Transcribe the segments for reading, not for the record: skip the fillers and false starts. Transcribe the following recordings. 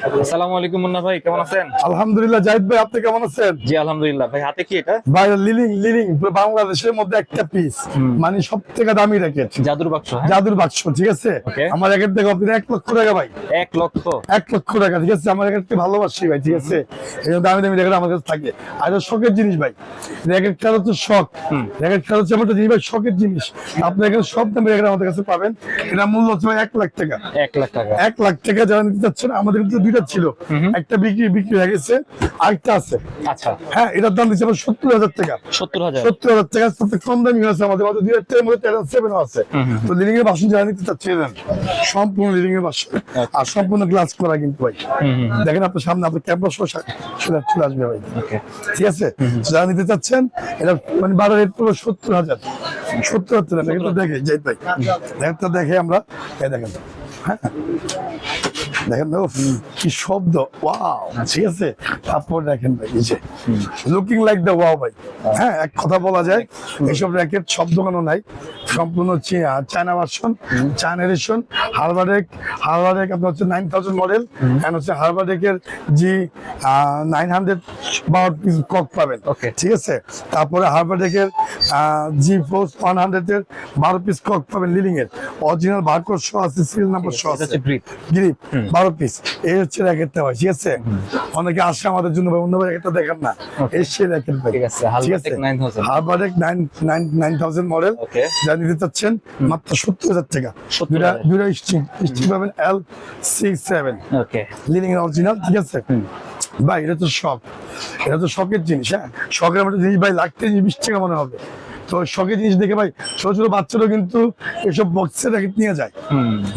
আসসালামু আলাইকুম মুন্না ভাই, কেমন আছেন? আলহামদুলিল্লাহ। জাহিদ ভাই, আপনি কেমন আছেন? জি আলহামদুলিল্লাহ। ভাই হাতে কি এটা? ভাই লিলিং লিলিং বাংলাদেশের মধ্যে একটা পিস, মানে সব থেকে দামি র্যাকেট, জাদুর বাক্স। হ্যাঁ, জাদুর বাক্স। ঠিক আছে, Okay. আমার র্যাকেট দেখো আপনি 1 লক্ষ টাকা ভাই, 1 লক্ষ। 1 লক্ষ টাকা। ঠিক আছে, আমার র্যাকেটকে ভালোবাসি ভাই। ঠিক আছে, এই জন্য দামি দামি র্যাকেট আমার কাছে থাকে। আর এটা শখের জিনিস ভাই, র্যাকেট খেলা হচ্ছে শখ। র্যাকেট খেলা হচ্ছে আমার জিনিস ভাই, শখের জিনিস। আপনি এখানে সব দামি র্যাকেট আমাদের কাছে পাবেন। এটা মূল্য হচ্ছে ভাই 1 লাখ টাকা। 1 লাখ টাকা। 1 লাখ টাকা যারা নিতে চাচ্ছেন, আমাদের কিন্তু দুইটা ছিল, একটা বিক্রি হয়ে গেছে, আরেকটা আছে। আচ্ছা, হ্যাঁ, এটার দাম দিচ্ছে 70,000 টাকা। 70,000। 70,000 টাকা সবথেকে কম দামি আছে আমাদের মধ্যে। 2 টাকার মধ্যে 7 আছে। তো লিডিং এর বাসন যারা নিতে চাচ্ছেন, সম্পূর্ণ লিডিং এর বাসন, আর সম্পূর্ণ গ্লাস করা কিন্তু ভাই। দেখেন আপনার সামনে আপনার ক্যামেরা সহ চলে আসবে ভাই। ওকে, ঠিক আছে, যারা নিতে চাচ্ছেন, এটা মানে 12 রেট পুরো 70,000। 70,000 টাকা কিন্তু দেখে যাই ভাই, দেখতে দেখে আমরা এই দেখেন। হ্যাঁ, দেখেন তো কি শব্দ, ওয়াও। ঠিক আছে, তারপর দেখেন ভাই, এই যে লুকিং লাইক দ্য ওয়াও ভাই। হ্যাঁ, এক কথা বলা যায় এইসব র্যাকেট সব দোকানও নাই, সম্পূর্ণ চায়না ভার্সন, চায়না এডিশন। হারবারেক আপনার হচ্ছে 9000 মডেল, এন্ড হচ্ছে হারবারেকের জি 900 পিস কক পাবেন। Okay. ঠিক আছে, তারপরে হারবারেকের জি ফোর্স 100 এর 12 পিস কক পাবেন লিলিং এর, অরিজিনাল বারকোড সহ আছে, সিরিয়াল নাম্বার সহ এটা আছে, হচ্ছে গ্রিপ। Grip 12 piece. এই হচ্ছে র্যাকেটটা ভাই। ঠিক আছে, অনেকে আসে আমাদের জন্য ভাই, অন্য র্যাকেটটা দেখান না, এই সেই র্যাকেট ভাই। ঠিক আছে, Halbertech 9000। হারবারেক 9000 model, Okay. যা নিতে চাচ্ছেন মাত্র 70,000 টাকা। 70,000 দুইটা স্ট্রিং পাবেন L67 ওকে, লিডিং এর অরিজিনাল। ঠিক আছে ভাই, এটা তো শখ, এটা তো শখের জিনিস। হ্যাঁ, শখের মধ্যে জিনিস ভাই, লাগতে 20 টাকা মনে হবে। তো শখের জিনিস দেখে ভাই, ছোট ছোট বাচ্চারাও কিন্তু এসব বক্সের র্যাকেট নিয়ে যায়,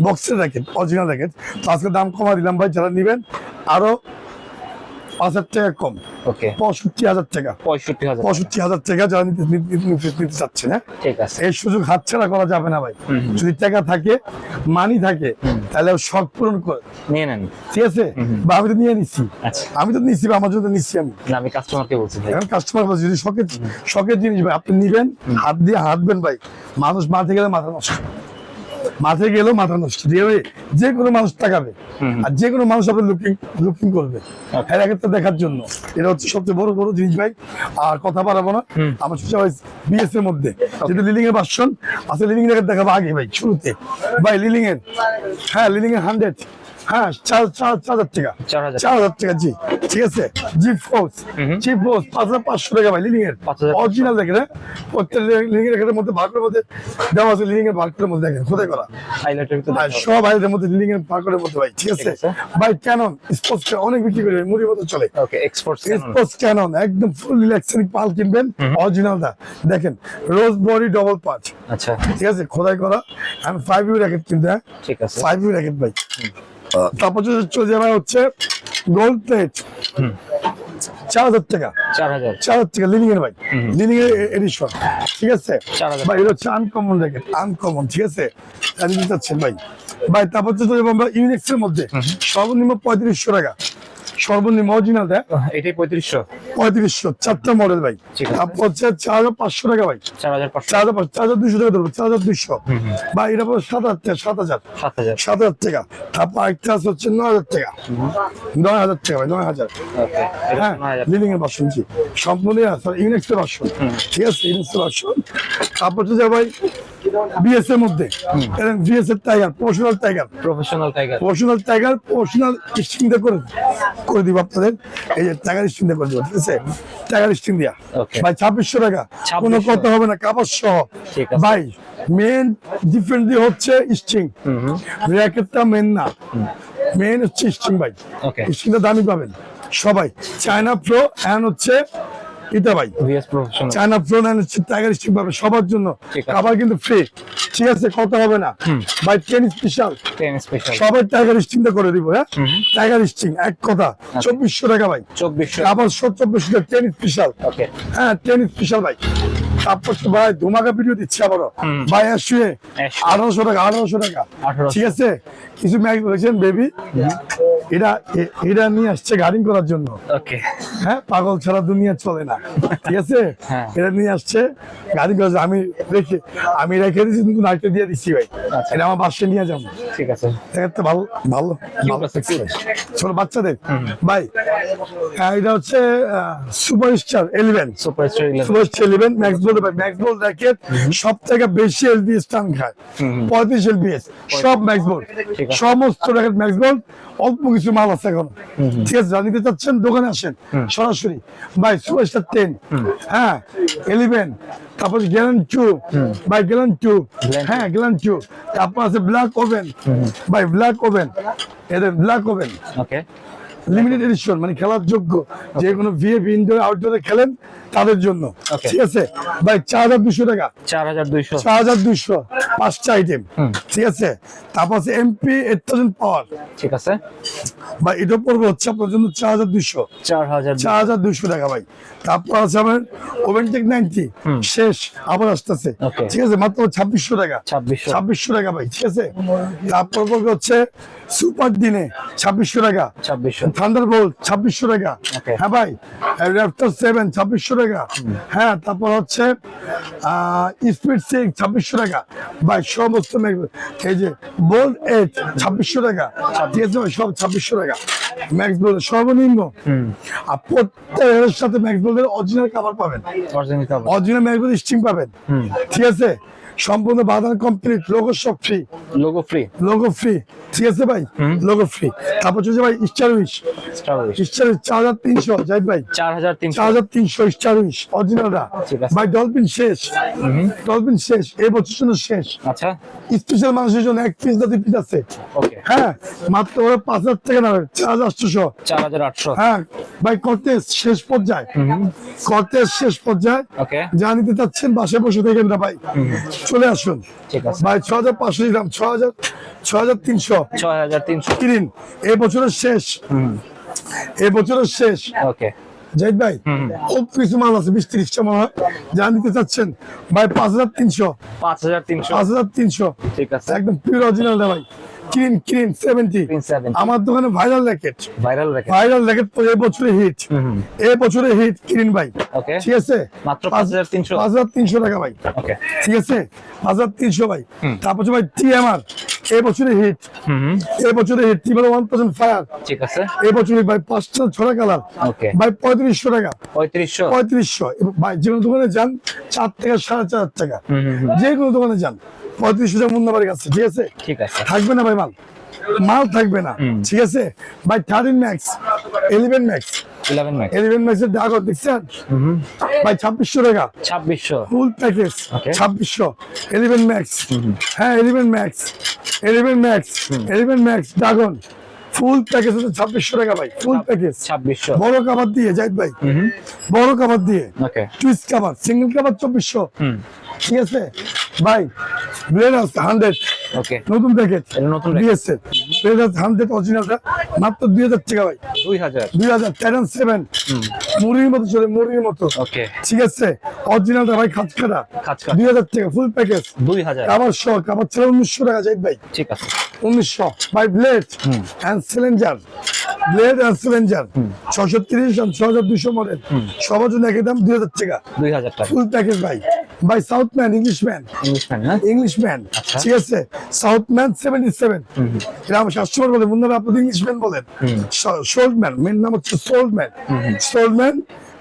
বক্সের র্যাকেট, অরিজিনাল র্যাকেট। তো আজকে দাম কমা দিলাম ভাই, যারা নিবেন আরো 5,000 টাকা কম, ওকে। 65,000 টাকা। 65,000। 65,000 টাকা যারা নিতে চাচ্ছেন। হ্যাঁ, ঠিক আছে। এই সুযোগ হাতছাড়া করা যাবে না ভাই। যদি টাকা থাকে, মানি থাকে, তাহলে শখ পূরণ করে নিয়ে নেন। ঠিক আছে, বা আমি তো নিয়ে নিচ্ছি, আচ্ছা, আমি তো নিচ্ছি, আমার জন্য নিচ্ছি আমি। না আমি কাস্টমারকে বলছি ভাই। এখন কাস্টমার বলছে যদি শখের জিনিস ভাই, আপনি নিবেন, হাত দিয়ে হাঁটবেন ভাই, মানুষ মাঠে গেলে মাথা নষ্ট, মাঠে গেলেও মাথা নষ্ট। ঠিক আছে, যে কোনো মানুষ তাকাবে, আর যে কোনো মানুষ আপনার লুকিং করবে হ্যাঁ র্যাকেটটা দেখার জন্য। এটা হচ্ছে সবচেয়ে বড় জিনিস ভাই। আর কথা বাড়াবো না, আমার সবাই বিএস এর মধ্যে যেটা লিলিং এর ভার্সন আছে, লিলিং র্যাকেট দেখাবো আগে ভাই শুরুতে ভাই। লিলিং এর, হ্যাঁ লিলিং এর 100, হ্যাঁ 4,000 টাকা। 4,000 4,000 টাকা জি। ঠিক আছে, জি ফোর্স 5,500 টাকা ভাই লিলিং এর 5,500 অরিজিনাল। দেখেন প্রত্যেক লিলিং এর র্যাকেটের মধ্যে ভার্কের মধ্যে দেওয়া আছে, লিলিং এর ভার্কের মধ্যে দেখেন খোদাই করা হাইলাইটার তো আর সব আইটের মধ্যে লিলিং এর ভার্কের মধ্যে ভাই। ঠিক আছে ভাই, ক্যানন স্পোর্টস অনেক বিক্রি করে, মুড়ির মতো চলে। ওকে, এক্সপোর্টস স্পোর্টস ক্যানন একদম ফুল ইলেকট্রনিক পাল কিনবেন, অরিজিনালটা দেখেন, রোজ বডি ডবল পাঁচ। আচ্ছা, ঠিক আছে, খোদাই করা। আমি 5U র্যাকেট কিনতে, হ্যাঁ ঠিক আছে। 5U র্যাকেট ভাই। তারপর চলে যাবে হচ্ছে গোল্ড প্লেট, 4,000 টাকা। 4,000। 4,000 টাকা লিলিং এর ভাই, লিলিং এর এডিশন। ঠিক আছে 4,000 ভাই, এটা হচ্ছে আনকমন র্যাকেট, আনকমন। ঠিক আছে, জানিয়ে চাচ্ছেন ভাই। তারপর চলে যাবো আমরা ইউনিক্স এর মধ্যে, সর্বনিম্ন 3500 টাকা, সর্বনিম্ন অরিজিনাল দেয় এটাই 3500। 3500, 4টা মডেল ভাই। ঠিক আছে। তারপর হচ্ছে 4,500 টাকা ভাই, 4,500। 4,200 টাকা ধরবো, 4,200 ভাই। এটা পরে 7,000 টাকা, 7,000 7,000। টাকা। তারপর আরেকটা আছে হচ্ছে 9,000 টাকা, 9,000 টাকা ভাই, 9,000। ওকে, এটা হ্যাঁ, 9,000। লিভিং এর বাসন জি, সম্পূর্ণ ইউনিক্স এর বাসন। ঠিক আছে, ইউনিক্স এর বাসন। তারপর হচ্ছে ভাই বিএস এর মধ্যে, বিএস এর tiger, professional tiger, professional tiger. Professional string দিয়ে করে দিব আপনাদের। এই যে টাইগার স্ট্রিং দিয়ে করে দিব। ঠিক আছে, টাইগার স্ট্রিং দিয়া Okay. ভাই 2,600 টাকা, 2600 কোনো কথা হবে না, কাপড় সহ। ঠিক আছে। ভাই মেন ডিফারেন্ট দিয়ে হচ্ছে স্ট্রিং, র্যাকেটটা মেন না, মেন হচ্ছে স্ট্রিং ভাই। Okay. স্ট্রিংটা দামি পাবেন সবাই। চায়না প্রো এন্ড হচ্ছে এটা ভাই, VS professional. China pro and হচ্ছে টাইগার স্ট্রিং পাবে সবার জন্য, ঠিক আছে। খাবার কিন্তু ফ্রি। ঠিক আছে, কথা হবে না ভাই। 10 স্পেশাল 10 স্পেশাল। সবাই টাইগার স্ট্রিংটা করে দিব। হ্যাঁ, টাইগার স্ট্রিং এক কথা 2,400 টাকা ভাই, 2,400। আবার 2,400 টাকা 10 স্পেশাল। ওকে, হ্যাঁ 10 স্পেশাল ভাই। তারপর তো ভাই ধুমাকা ভিডিও দিচ্ছে আবারও ভাই 1800 টাকা 1800 টাকা 1800 ঠিক আছে কিছু ম্যাক্স বলেছেন বেবি এটা নিয়ে আসছে গার্ডিং করার জন্য ওকে হ্যাঁ পাগল ছাড়া দুনিয়া চলে না ঠিক আছে হ্যাঁ। এটা নিয়ে আসছে গাড়ি করে আমি রেখে দিচ্ছি কিন্তু নাইটে দিয়ে দিচ্ছি ভাই আচ্ছা। এটা আমার বাসায় নিয়ে যাবো ঠিক আছে দেখতে ভালো ভালো ভালো আছে, লাগছে ভাই। ছোট বাচ্চাদের ভাই এটা হচ্ছে সুপারস্টার 11 সুপারস্টার 11 সুপারস্টার 11 ম্যাক্স বল ভাই ম্যাক্স বল র্যাকেট সব থেকে বেশি এলবিএস টান খায় 35 এলবিএস সব ম্যাক্স বল ঠিক আছে। সমস্ত র্যাকেট ম্যাক্স বল অল্প কিছু মাল আছে এখন ঠিক আছে জানিতে চাচ্ছেন দোকানে আসেন সরাসরি ভাই সুপারস্টার 10 হ্যাঁ 11 তারপর গ্যালান 2 ভাই গ্যালান 2 হ্যাঁ গ্যালান 2 তারপর আছে ব্ল্যাক ওভেন ভাই ব্ল্যাক ওভেন এদের ব্ল্যাক ওভেন ওকে লিমিটেড এডিশন মানে খেলার যোগ্য যে কোনো ভিএপি ইনডোর আউটডোরে খেলেন তাদের জন্য Okay. ঠিক আছে ভাই 4200 টাকা 4200 4200 পাঁচটা আইটেম ঠিক আছে তারপর আছে এমপি 8000 পাওয়ার ঠিক আছে ভাই এটা পড়বে হচ্ছে আপনার জন্য 4200 4200 টাকা ভাই তারপর আছে আমার ওভেনটেক 90 শেষ আবার আসতেছে Okay. ঠিক আছে মাত্র 2600 টাকা 2600 টাকা ভাই ঠিক আছে তারপর পড়বে হচ্ছে সুপার দিনে 2600 টাকা 2600 থান্ডারবোল্ট 2600 টাকা Okay. হ্যাঁ ভাই র্যাপটর 7 2600 টাকা হ্যাঁ তারপর হচ্ছে স্পিড 6 2600 টাকা ভাই সমস্ত এই যে বোল্ড 8 2600 টাকা ঠিক আছে ভাই, সব 2600 টাকা ম্যাক্স বোল্ড সর্বনিম্ন আর প্রত্যেকের সাথে ম্যাক্স বোল্ডের অরিজিনাল কভার পাবেন original cover original max bold string পাবেন ঠিক আছে সম্পূর্ণ বাদান কমপ্লিট লোগো সব free logo free logo free ঠিক আছে ভাই লোগো ফ্রি তারপর হচ্ছে ভাই স্টারউইশ স্টারউইশ 4300 যাই ভাই 4300 4300 স্টারউইশ অরিজিনালটা ঠিক আছে। ভাই ডলফিন শেষ ডলফিন শেষ এই বছর জন্য শেষ আচ্ছা স্পেশাল মানুষের জন্য এক পিস দুই পিস আছে ওকে হ্যাঁ মাত্র ওরা 5000 টাকা নেবে 4800 4800 হ্যাঁ ভাই কর্তেজ শেষ পর্যায়ে কর্তেজ শেষ পর্যায়ে ওকে যা নিতে চাচ্ছেন বাসায় বসে থাকেন না ভাই চলে আসুন ঠিক আছে ভাই 6500 দিলাম 6300 6300 কিনিন এই বছরের শেষ এই বছরের শেষ ওকে জাহিদ ভাই খুব কিছু মাল আছে 20-30টা মাল হয় যা নিতে চাচ্ছেন ভাই 5300 5300 ঠিক আছে একদম পিওর অরিজিনাল ভাই কিন 70 70 আমার দোকানে ভাইরাল র্যাকেট ভাইরাল রেখে তো এই বছরে হিট এই বছরে হিট কিনিন ভাই ওকে ঠিক আছে মাত্র 5300 5300 টাকা ভাই ওকে ঠিক আছে 5300 ভাই তারপর হচ্ছে ভাই টিএমআর এই বছরে হিট এই বছরে হিট টিএমআর 1000 ফায়ার ঠিক আছে এই বছরে ভাই 5টা 6টা কালার ওকে ভাই 3500 টাকা 3500 3500 ভাই যে কোনো দোকানে যান 4 থেকে 4.5 টাকা যে কোনো দোকানে যান 3500 টাকা মুন্নাবাড়ি কাছে ঠিক আছে ঠিক আছে থাকবে না ভাই মাল থাকবে না ঠিক আছে ভাই 13 ম্যাক্স 11 ম্যাক্স 11 ম্যাক্স 11 ম্যাক্সের দাগ দেখছেন ভাই 2600 টাকা 2600 ফুল প্যাকেজ Okay. 2600 11 ম্যাক্স হ্যাঁ 11 max 11 max dragon full package হচ্ছে 2600 টাকা ভাই ফুল প্যাকেজ 2600 বড় কভার দিয়ে জাহিদ ভাই বড় কভার দিয়ে ওকে টুইস্ট কভার সিঙ্গেল কভার 2400 ঠিক আছে ভাই ব্লেড হাউস 100 ওকে নতুন প্যাকেজ এটা নতুন package। দিয়েছে ব্লেড হাউস 100 অরিজিনালটা মাত্র 2000 টাকা ভাই 2000 2000 10 7 মুরগির মতো চলে মুরগির মতো ওকে ঠিক আছে অরিজিনালটা ভাই খাঁচকাটা খাঁচকা 2000 টাকা ফুল প্যাকেজ 2000 আবার শখ আবার ছিল 1900 টাকা জাহিদ ভাই ঠিক আছে 1900 ভাই blade and cylinder blade and cylinder 630 and 6200 model সবার জন্য একই দাম 2000 টাকা 2000 টাকা ফুল প্যাকেজ ভাই ভাই সাউথম্যান ইংলিশম্যান ইংলিশম্যান না ইংলিশম্যান আচ্ছা। ঠিক আছে সাউথম্যান 77 এটা আমার শাশুড়ি বলে বন্ধুরা আপনি ইংলিশম্যান বলেন শোল্ডম্যান মেন নাম হচ্ছে সোল্ডম্যান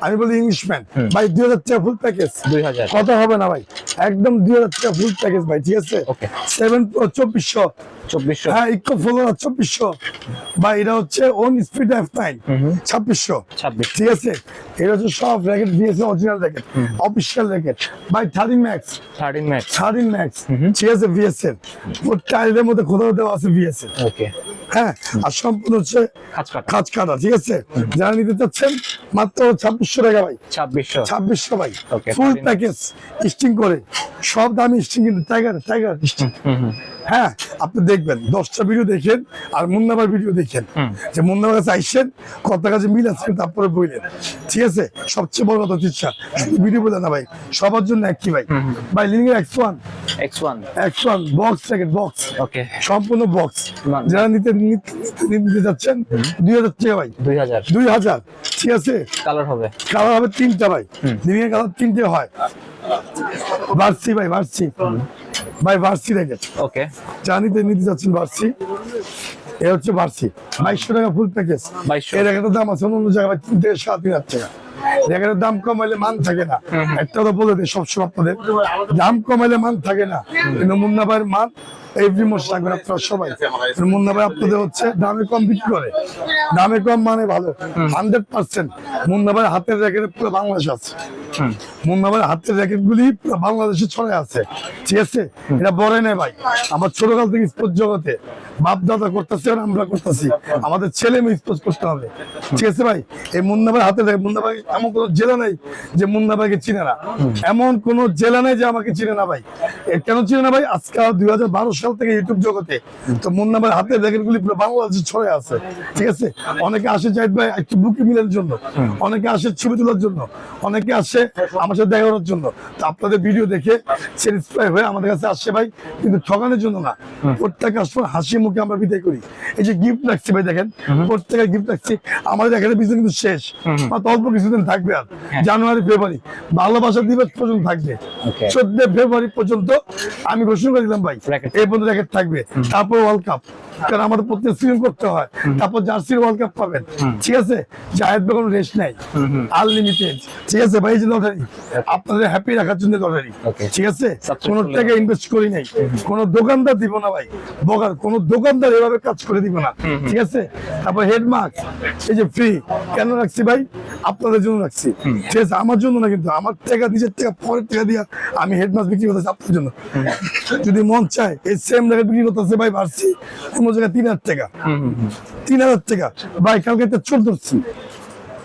আমি বলি ইংলিশম্যান ভাই 2000 টাকা ফুল প্যাকেজ 2000 কথা হবে না ভাই একদম 2000 টাকা ফুল প্যাকেজ ভাই ঠিক আছে Okay. 7 2400 2400 হ্যাঁ ইকো ফলোয়ার 2400 ভাই এটা হচ্ছে ওন স্পিড F9 2600 2600 ঠিক আছে এটা হচ্ছে সব racket VS original racket official racket ভাই 13 ম্যাক্স 13 ম্যাক্স ঠিক আছে ভিএস এর ওর টাইলের মধ্যে কোথাও দেওয়া আছে ভিএস এর ওকে হ্যাঁ আর সম্পূর্ণ হচ্ছে খাঁচকাটা খাঁচ কাটা ঠিক আছে যারা নিতে চাচ্ছেন মাত্র 2600 টাকা ভাই 2600 2600 ভাই Okay, ফুল 13 প্যাকেজ স্টিং করে সব দামি স্টিং কিন্তু টাইগার স্টিং হ্যাঁ আপনি দেখবেন 10টা ভিডিও দেখেন আর মুন্নাবার ভিডিও দেখেন, যে মুন্নাবার কাছে আইসেন কত কাছে মিল আছে তারপরে বললেন, ঠিক আছে? সবচেয়ে বড় কথা ইচ্ছা শুধু ভিডিও বলে না ভাই, সবার জন্য একই ভাই। ভাই lining X1 X1 box jacket box, okay সম্পূর্ণ বক্স। মান। যারা নিতে যাচ্ছেন 2000 টাকা ভাই, 2000, ঠিক আছে? কালার হবে কালার হবে 3টা ভাই, লিনিং এর কালার 3টে হয়। ভার্সি ভাই, ভার্সি ভাই, ভার্সি জ্যাকেট। ওকে যারা নিতে যাচ্ছেন ভার্সি, এ হচ্ছে ভার্সি 2200 টাকা ফুল প্যাকেজ। 2200 এর একটা দাম আছে অন্য জায়গায় 3 থেকে 7,000 টাকা। জ্যাকেটের দাম কমাইলে মান থাকে না, একটা কথা বলে দিই সবসময় আপনাদের, দাম কমাইলে মান থাকে না, কিন্তু মুন্না ভাইয়ের মান এভরি মাস থাকবেন আপনারা সবাই। মুন্না ভাই আপনাদের হচ্ছে দামে কম বিক্রি করে, দামে কম মানে ভালো 100%। মুন্না ভাইয়ের হাতের জ্যাকেট পুরো বাংলাদেশ আছে, মুন্না ভাইয়ের হাতের জ্যাকেট গুলি পুরো বাংলাদেশে ছড়ে আছে, ঠিক আছে? এটা বড় নেই ভাই, আমার ছোটকাল থেকে স্পোর্টস জগতে বাপ দাদা করতেছে আর আমরা করতেছি, আমাদের ছেলে মেয়ে স্পোর্টস করতে হবে, ঠিক আছে ভাই? এই মুন্না ভাই হাতে জ্যাকেট, মুন্না ভাই এমন কোনো জেলা নেই যে মুন্না ভাইকে চিনে না, এমন কোন জেলা নেই যে আমাকে চিনে না ভাই। কেন চিনে না ভাই? আজকে 2012 সাল থেকে ইউটিউব জগতে তো মুন্না ভাই হাতের জ্যাকেট গুলি পুরো বাংলাদেশে ছড়ে আছে, ঠিক আছে? অনেকে আসে জাহিদ ভাই একটু বুকে মিলার জন্য, অনেকে আসে ছবি তোলার জন্য, অনেকে আসে আমার সাথে দেখা করার জন্য। তো আপনাদের ভিডিও দেখে স্যাটিসফাই হয়ে আমাদের কাছে আসছে ভাই, কিন্তু ঠকানোর জন্য না। প্রত্যেক কাস্টমার হাসি মুখে আমরা বিদায় করি। এই যে গিফট রাখছি ভাই দেখেন, প্রত্যেকে গিফট রাখছি, আমাদের এখানে বিজনেস কিন্তু শেষ, মাত্র অল্প কিছুদিন থাকবে আর, জানুয়ারি ফেব্রুয়ারি ভালোবাসা দিবস পর্যন্ত থাকবে, 14 ফেব্রুয়ারি পর্যন্ত আমি ঘোষণা করে দিলাম ভাই এই পর্যন্ত র্যাকেট থাকবে। তারপর ওয়ার্ল্ড কাপ, কারণ আমাদের প্রত্যেক সিজন করতে হয়, তারপর জার্সির ওয়ার্ল্ড কাপ পাবেন, ঠিক আছে? জায়েদ ভাই কোনো রেস্ট নাই, আনলিমিটেড, ঠিক আছে ভাই? এই যে লটারি আপনাদের হ্যাপি রাখার জন্য লটারি, ঠিক আছে? কোনো টাকা ইনভেস্ট করি নাই, কোনো দোকানদার দিব না ভাই, বগার কোনো দোকানদার এভাবে কাজ করে দিব না, ঠিক আছে? তারপর হেড মাস্ক এই যে ফ্রি, কেন রাখছি ভাই? আপনাদের জন্য রাখছি, ঠিক আছে? আমার জন্য না, কিন্তু আমার টাকা নিজের টাকা পরের টাকা দিয়ে আমি হেড মাস্ক বিক্রি করতেছি আপনার জন্য। যদি মন চায় এই সেম জায়গায় বিক্রি করতেছে ভাই ভার্সি অন্য জায়গায় 3,000 টাকা, 3,000 টাকা ভাই। কালকে একটা চোর ধরছি,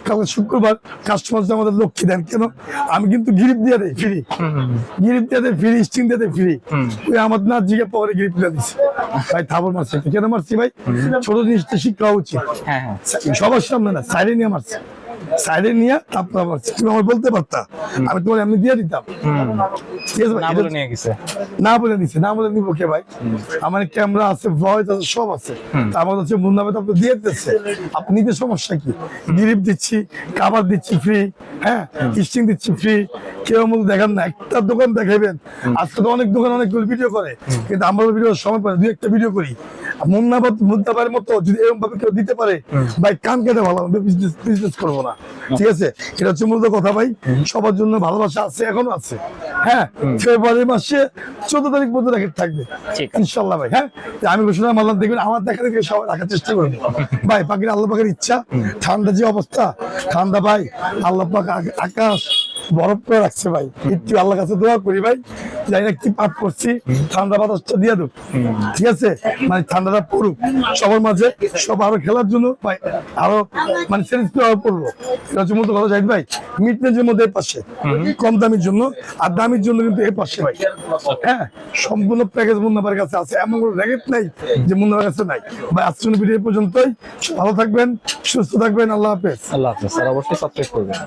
কালকে শুক্রবার, কাস্টমার আমাদের লক্ষ্মী দেন কেন? আমি কিন্তু গিরিপ দিয়ে দেয় ফ্রি, গিরিপ দিয়ে দেয় ফ্রি, স্টিং দিয়ে দেয় ফ্রি। ওই আমার না জিগে পরে গিরিপ দিয়ে দিচ্ছে ভাই। থাবর মারছি কেন মারছি ভাই? ছোট জিনিসটা শিক্ষা উচিত, সবার সামনে না, সাইডে নিয়ে মারছি, সাইডে নিয়ে তারপর মারছি। তুমি আমার বলতে পারতা, আমি তোমার এমনি দিয়ে দিতাম, ঠিক আছে ভাই? না বলে নিছে, না বলে নিবো কে ভাই? আমার ক্যামেরা আছে, ভয়েস আছে, সব আছে। আমার হচ্ছে মুন্না ভাই আপনি দিয়ে দিচ্ছে, আপনি নিতে সমস্যা কি? গিরিপ দিচ্ছি, কাবার দিচ্ছি ফ্রি, হ্যাঁ, স্টিং দিচ্ছি ফ্রি। কেউ মূল দেখান না, একটা দোকান দেখাবেন। আজকে তো অনেক দোকান অনেকগুলো ভিডিও করে, কিন্তু আমরা ভিডিও সময় পাই 2-1টা ভিডিও করি। মুন্না ভাইয়ের মতো যদি এরকম ভাবে কেউ দিতে পারে ভাই, কান কেটে ভালো হবে, বিজনেস করবো না, ঠিক আছে? এটা হচ্ছে মূলত কথা ভাই। সবার জন্য ভালোবাসা আছে, এখনো আছে, হ্যাঁ। ফেব্রুয়ারি মাসে 14 তারিখ পর্যন্ত র্যাকেট থাকবে ইনশাল্লাহ ভাই, হ্যাঁ। আমি ঘোষণা মারলাম, দেখবেন আমার দেখা দেখে সবাই রাখার চেষ্টা করবো ভাই। পাখির আল্লাহ পাকের ইচ্ছা, ঠান্ডা যে অবস্থা, ঠান্ডা ভাই আল্লাহ পাক আকাশ বরফ করে রাখছে ভাই। একটু আল্লাহ কাছে দোয়া করি ভাই, জানি না কি পাঠ করছি, ঠান্ডা বাতাসটা দিয়ে দেব, ঠিক আছে? মানে ঠান্ডাটা পড়ুক সবার মাঝে, সব আরো খেলার জন্য ভাই, আরো মানে স্যাটিসফাই করবো। এটা হচ্ছে মূলত কথা জাহিদ ভাই। মিডরেঞ্জের মধ্যে এর পাশে, কম দামির জন্য আর দামির জন্য কিন্তু এর পাশে ভাই, হ্যাঁ। সম্পূর্ণ প্যাকেজ মুন্না ভাইয়ের কাছে আছে, এমন কোনো র্যাকেট নাই যে মুন্না ভাইয়ের কাছে নাই ভাই। আজকের ভিডিও পর্যন্তই, ভালো থাকবেন, সুস্থ থাকবেন, আল্লাহ হাফেজ। আল্লাহ হাফেজ। অবশ্যই সাবস্ক্রাইব করবেন।